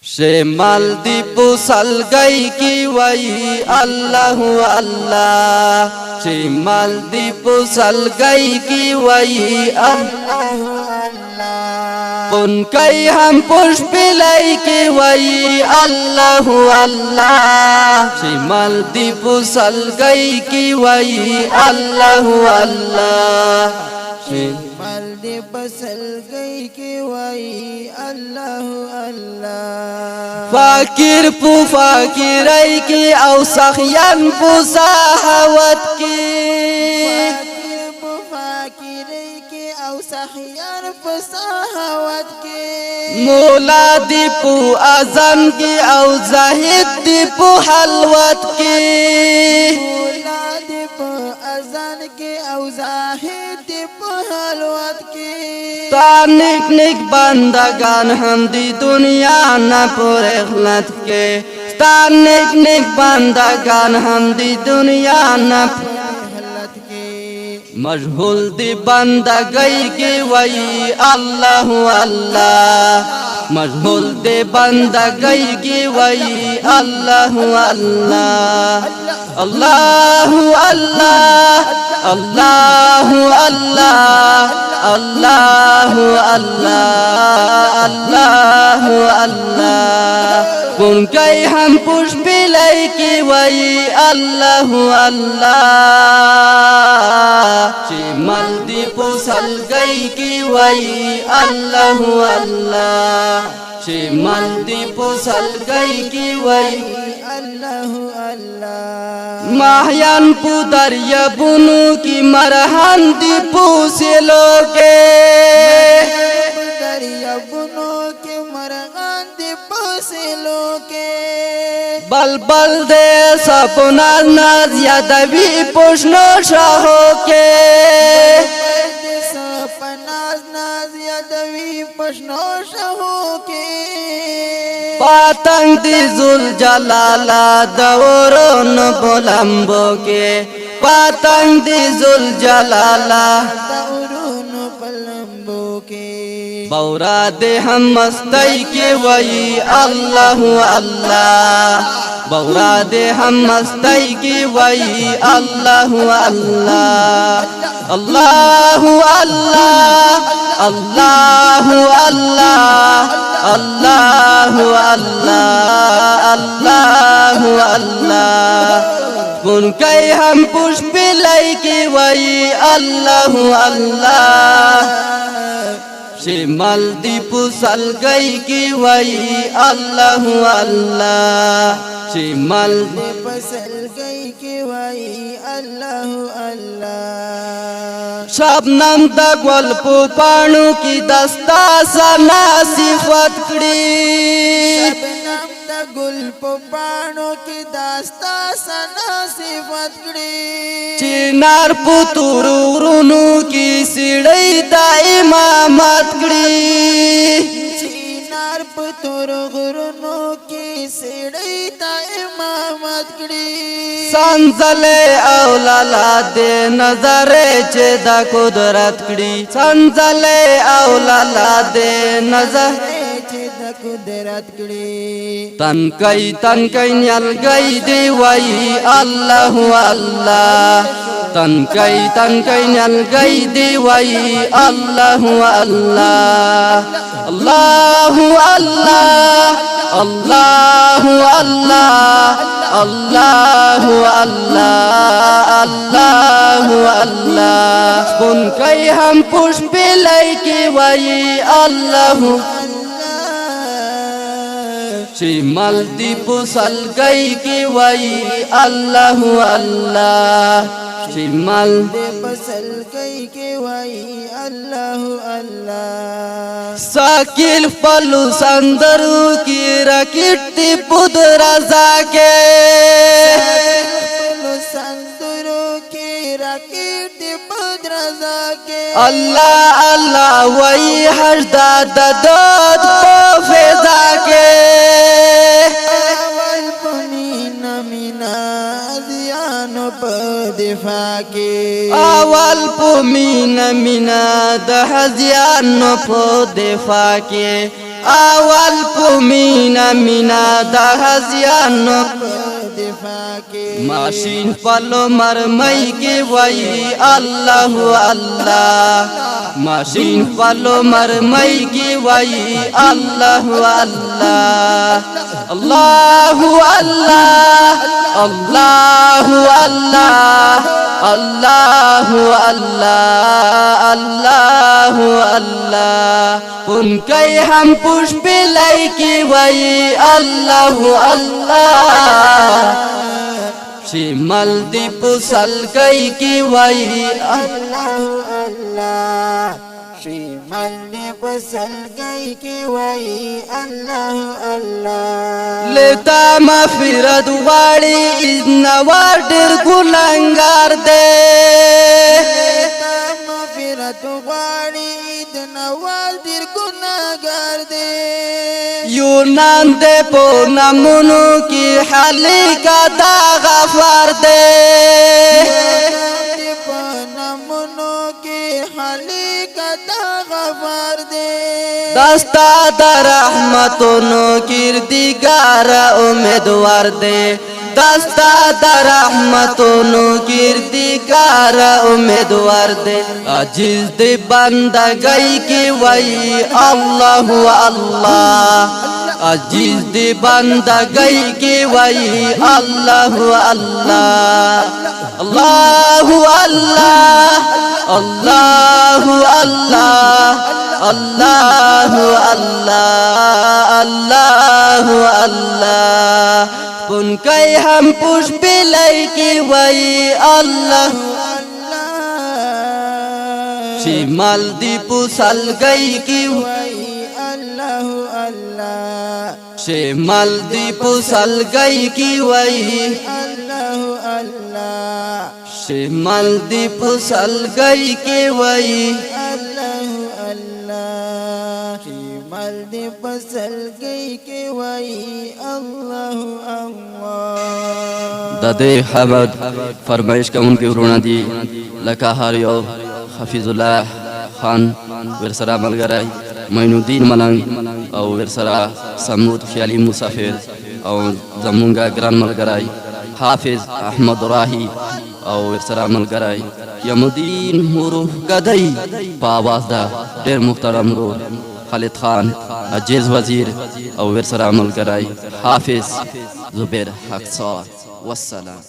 से मालदीप सलगई की वही अल्लाह अल्लाह से मालदीप सलगई की वही उनकई हम पुष्पिलई की वही अल्लाह अल्लाह से मालदीप सलगई की वही अल्लाह अल्लाह मालदीप सलगई की वही अल्लाह अल्लाह फाकिर पु फाकिरई की औ सखियन पु साहवत की मोला दीपू अजम की औ जाहिद दीपू हलवत की मोला दीपू अजन के औ जाहिद दीपू हलवत की तानिक निक बंदगान हम दी दुनिया न पूरे खलत के तानिक निक बंदगान हम दी दुनिया न मशगूल दी बंदा गई की वही अल्लाह अल्लाह मशगूल दे बंदा गई की वही अल्लाह अल्लाह अल्लाह अल्लाह अल्लाह अल्लाह अल्लाह अल्लाह अल्लाह अल्लाह कौन कई हम पुष्पिलई की वही अल्लाह अल्लाह मालदीप सलगई की वही अल्लाह अल्लाह से मालदीप सलगई की वही अल्लाह अल्लाह माहयान पु दरिया बुनु की मरहन दीपू से लोगे दरिया बुनु के मरहन दीपू से लोगे बल बल दे सपना नाज यादवी पुष्णो शाहो के सपना नाज यादवी पुष्णो शाहो के पातंग दी जुल जलाला दौरो न बोलम्बो के पातंग दी जुल जलाला दौरो न बोलम्बो के बौरा दे हम मस्तई के वही अल्लाह अल्लाह बौरा दे हम मस्तई की वही अल्लाह अल्लाह अल्लाह अल्लाह अल्लाह अल्लाह अल्लाह अल्लाह अल्लाह अल्लाह कौन कई हम पुष्पिलई की वही अल्लाह अल्लाह से मालदीप सलगई की वही अल्लाह अल्लाह से मालदीप सलगई की वही अल्लाह अल्लाह शबनम द गल्प पाणु की दस्ता सना सिफत कड़ी शबनम द गुल्प पाणु की दस्ता सना सिफत कड़ी चिनार पुतुरु रुनु की सिड़ई दाई मामत कड़ी चिनार पुतुरु रुनु की सिड़ई दाई मामत कड़ी संजले औलाला दे नजरे चेदा कुदरत कड़ी संजले औलाला दे नजर कुदरत कड़ी तनकई न्यल गई दे वही अल्लाह अल्लाह तनकई न्यल गई दे वही अल्लाह अल्लाह अल्लाह अल्लाह अल्लाह अल्लाह अल्लाह अल्लाह अल्लाह अल्लाह उनकई हम पुष्पिलई की वही अल्लाह से मालदीप सलगई की वही अल्लाह अल्लाह से मालदीप सलगई की वही अल्लाह अल्लाह साकिल पलू संदरू की रकीटी पुदरा जाके संदरू की रकीटी पुदरा जाके अल्लाह अल्लाह वही हरदा ददोद फेजा के awal pumina mina dahzian no po defake awal pumina mina dahaziano Mashin palo marmai ke wai Allahu Allah Mashin palo marmai ke wai Allahu Allah Allahu Allah Allahu Allah Allahu Allah Allahu Allah उनके हम पुष्प लाइकी वही अल्लाह अल्लाह शिमल दीप सल गई की वही अल्लाह अल्लाह शिमल दीप सल गई की वही अल्लाह अल्लाह लेता मफिरत वाली नवाडर गुलंगार दे मफिरत वाली नवाडर गुनागार दे यूनान दे पोना मुनु की हाली का दागफार दे पोना मुनु की हाली का दागफार दे दस्ता दरहमतों किरदिगार उम्मीदवार दे दस्ता दरहमतों किरदिगार उम्मीदवार दे अजीज दे बंदा गई की वही अल्लाह अल्लाह अजीज दे बंदा गई की वही अल्लाह अल्लाह अल्लाह अल्लाह अल्लाह अल्लाह अल्लाह अल्लाह अल्लाह अल्लाह उनके हम पुष्प लाइकी वही अल्लाह शिमल दीप सल गई की वही अल्लाह अल्लाह शिमल दीप सल गई की वही अल्लाह अल्लाह शिमल दीप सल गई की वही अल्लाह अल्लाह शिमल दीप सल गई की वही अल्लाह अल्लाह दादे हमद फरमाइश का उनके रोना दी लका हारियो हफीजुल्लाह खान विरसरा मलगराई मैनुद्दीन मलंग और विरसरा समूद ख्याली मुसाफिर और जमुंगा ग्रान मलगराई हाफिज अहमद राही और विरसरा मलगराई यमुद्दीन मुरुह गदई पावाजदा डेर मुख्तरम रो खालिद खान अजीज वजीर और विरसरा मलगराई हाफिज जुबैर हक सौर वस्सलाम।